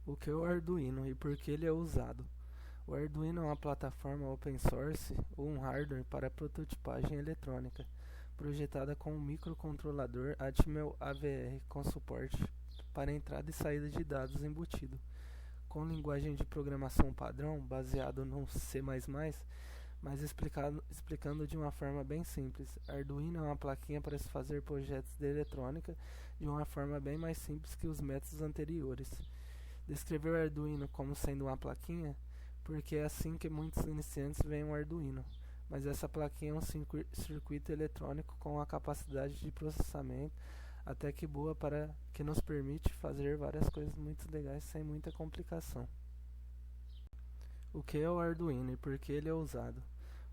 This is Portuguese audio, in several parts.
O que é o Arduino e por que ele é usado? O Arduino é uma plataforma open source ou um hardware para prototipagem eletrônica, projetada com um microcontrolador Atmel AVR com suporte para entrada e saída de dados embutido. Com linguagem de programação padrão baseado no C++, mas explicando de uma forma bem simples, Arduino é uma plaquinha para se fazer projetos de eletrônica de uma forma bem mais simples que os métodos anteriores. Descrever o Arduino como sendo uma plaquinha, porque é assim que muitos iniciantes veem o Arduino, mas essa plaquinha é um circuito eletrônico com a capacidade de processamento até que boa para que nos permite fazer várias coisas muito legais sem muita complicação. O que é o Arduino e por que ele é usado?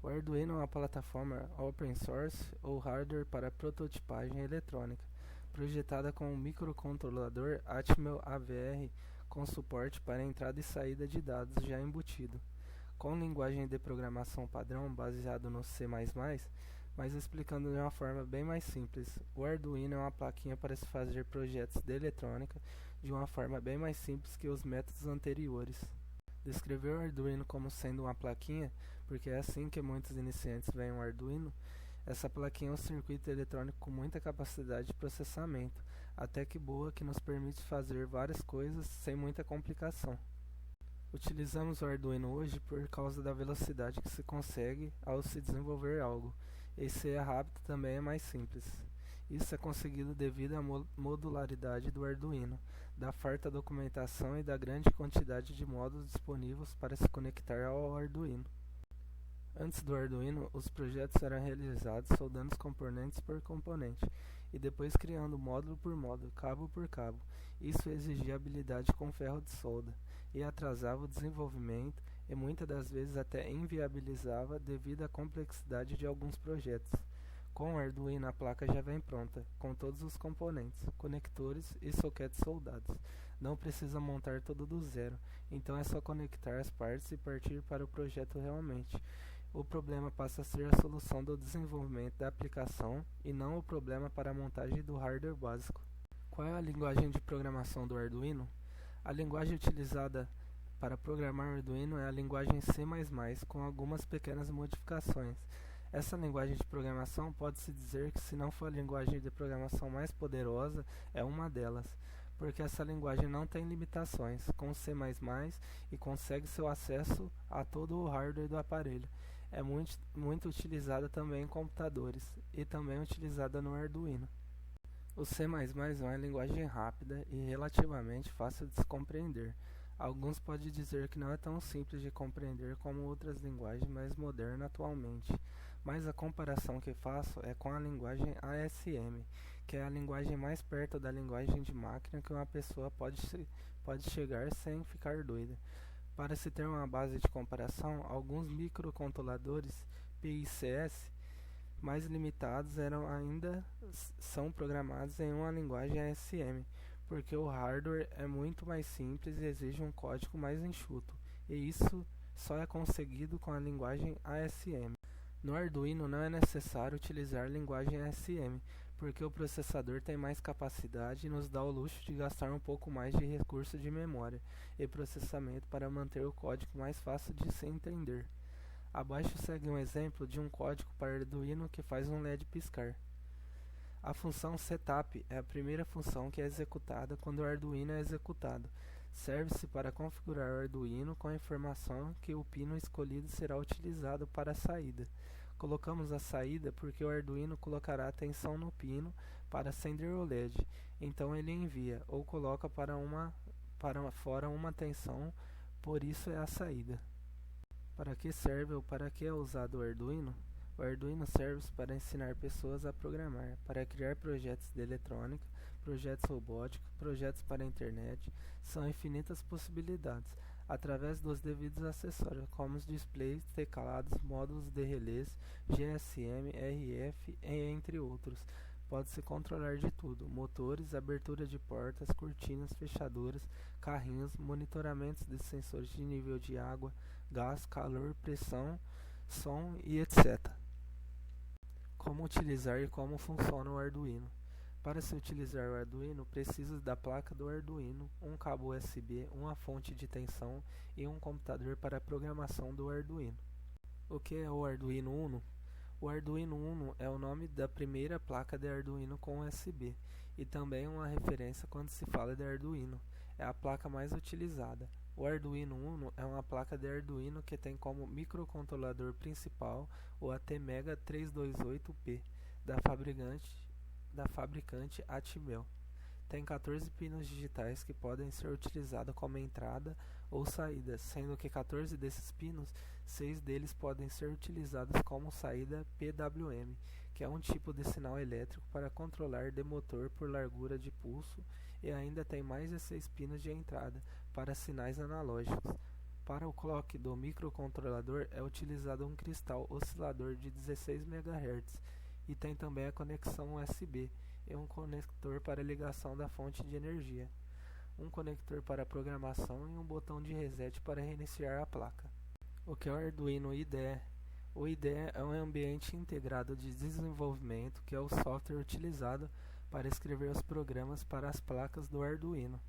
O Arduino é uma plataforma open source ou hardware para prototipagem eletrônica, projetada com um microcontrolador Atmel AVR com suporte para entrada e saída de dados já embutido. Com linguagem de programação padrão baseado no C++, mas explicando de uma forma bem mais simples, o Arduino é uma plaquinha para se fazer projetos de eletrônica de uma forma bem mais simples que os métodos anteriores. Descrever o Arduino como sendo uma plaquinha, porque é assim que muitos iniciantes veem o Arduino. Essa plaquinha é um circuito eletrônico com muita capacidade de processamento, até que boa, que nos permite fazer várias coisas sem muita complicação. Utilizamos o Arduino hoje por causa da velocidade que se consegue ao se desenvolver algo, e se é rápido também é mais simples. Isso é conseguido devido à modularidade do Arduino, da farta documentação e da grande quantidade de módulos disponíveis para se conectar ao Arduino. Antes do Arduino, os projetos eram realizados soldando os componentes por componente, e depois criando módulo por módulo, cabo por cabo. Isso exigia habilidade com ferro de solda, e atrasava o desenvolvimento, e muitas das vezes até inviabilizava devido à complexidade de alguns projetos. Com o Arduino, a placa já vem pronta, com todos os componentes, conectores e soquetes soldados. Não precisa montar tudo do zero, então é só conectar as partes e partir para o projeto realmente. O problema passa a ser a solução do desenvolvimento da aplicação e não o problema para a montagem do hardware básico. Qual é a linguagem de programação do Arduino? A linguagem utilizada para programar o Arduino é a linguagem C++, com algumas pequenas modificações. Essa linguagem de programação pode-se dizer que, se não for a linguagem de programação mais poderosa, é uma delas, porque essa linguagem não tem limitações com C++ e consegue seu acesso a todo o hardware do aparelho. É muito utilizada também em computadores e também utilizada no Arduino. O C++ é uma linguagem rápida e relativamente fácil de se compreender. Alguns podem dizer que não é tão simples de compreender como outras linguagens mais modernas atualmente, mas a comparação que faço é com a linguagem ASM, que é a linguagem mais perto da linguagem de máquina que uma pessoa pode chegar sem ficar doida. Para se ter uma base de comparação, alguns microcontroladores PICS mais limitados são programados em uma linguagem ASM, porque o hardware é muito mais simples e exige um código mais enxuto, e isso só é conseguido com a linguagem ASM. No Arduino não é necessário utilizar a linguagem ASM, porque o processador tem mais capacidade e nos dá o luxo de gastar um pouco mais de recurso de memória e processamento para manter o código mais fácil de se entender. Abaixo segue um exemplo de um código para Arduino que faz um LED piscar. A função setup é a primeira função que é executada quando o Arduino é executado. Serve-se para configurar o Arduino com a informação que o pino escolhido será utilizado para a saída. Colocamos a saída porque o Arduino colocará a tensão no pino para acender o LED, então ele envia ou coloca para fora uma tensão, por isso é a saída. Para que serve ou para que é usado o Arduino? O Arduino serve para ensinar pessoas a programar, para criar projetos de eletrônica, projetos robóticos, projetos para a internet. São infinitas possibilidades, através dos devidos acessórios, como os displays, teclados, módulos de relés, GSM, RF, entre outros. Pode-se controlar de tudo: motores, abertura de portas, cortinas, fechaduras, carrinhos, monitoramentos de sensores de nível de água, gás, calor, pressão, som e etc. Como utilizar e como funciona o Arduino? Para se utilizar o Arduino, precisa da placa do Arduino, um cabo USB, uma fonte de tensão e um computador para a programação do Arduino. O que é o Arduino Uno? O Arduino Uno é o nome da primeira placa de Arduino com USB e também uma referência quando se fala de Arduino. É a placa mais utilizada. O Arduino Uno é uma placa de Arduino que tem como microcontrolador principal o ATmega 328P da fabricante Atmel. Tem 14 pinos digitais que podem ser utilizados como entrada ou saída, sendo que 14 desses pinos, 6 deles podem ser utilizados como saída PWM, que é um tipo de sinal elétrico para controlar de motor por largura de pulso, e ainda tem mais de 6 pinos de entrada para sinais analógicos. Para o clock do microcontrolador é utilizado um cristal oscilador de 16 MHz e tem também a conexão USB e um conector para ligação da fonte de energia, um conector para programação e um botão de reset para reiniciar a placa. O que é o Arduino IDE? O IDE é um ambiente integrado de desenvolvimento que é o software utilizado para escrever os programas para as placas do Arduino.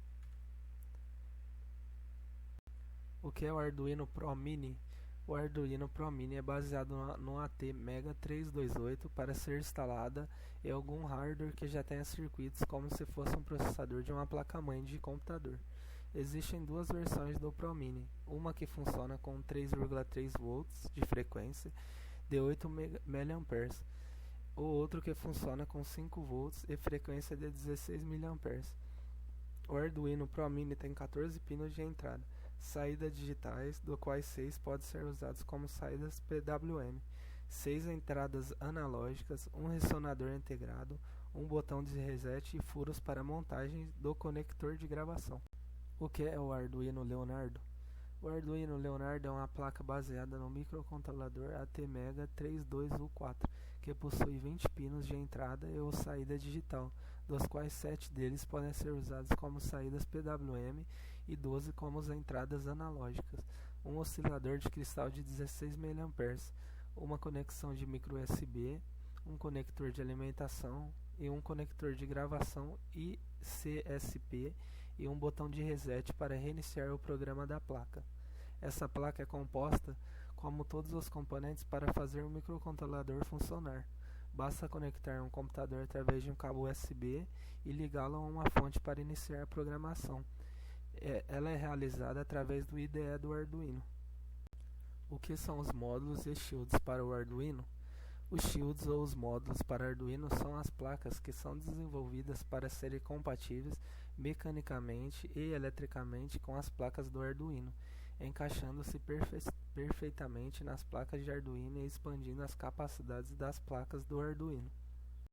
O que é o Arduino Pro Mini? O Arduino Pro Mini é baseado no ATmega 328 para ser instalada em algum hardware que já tenha circuitos como se fosse um processador de uma placa-mãe de computador. Existem duas versões do Pro Mini, uma que funciona com 3,3 volts de frequência de 8 mA, o outro que funciona com 5 volts e frequência de 16 mA. O Arduino Pro Mini tem 14 pinos de entrada, saídas digitais, do quais 6 podem ser usados como saídas PWM, 6 entradas analógicas, um ressonador integrado, um botão de reset e furos para montagem do conector de gravação. O que é o Arduino Leonardo? O Arduino Leonardo é uma placa baseada no microcontrolador ATmega 32U4, que possui 20 pinos de entrada e ou saída digital, dos quais 7 deles podem ser usados como saídas PWM e 12 como as entradas analógicas, um oscilador de cristal de 16 mA, uma conexão de micro USB, um conector de alimentação e um conector de gravação ICSP e um botão de reset para reiniciar o programa da placa. Essa placa é composta como todos os componentes para fazer o microcontrolador funcionar. Basta conectar um computador através de um cabo USB e ligá-lo a uma fonte para iniciar a programação. Ela é realizada através do IDE do Arduino. O que são os módulos e shields para o Arduino? Os shields ou os módulos para Arduino são as placas que são desenvolvidas para serem compatíveis mecanicamente e eletricamente com as placas do Arduino, encaixando-se perfeitamente nas placas de Arduino e expandindo as capacidades das placas do Arduino.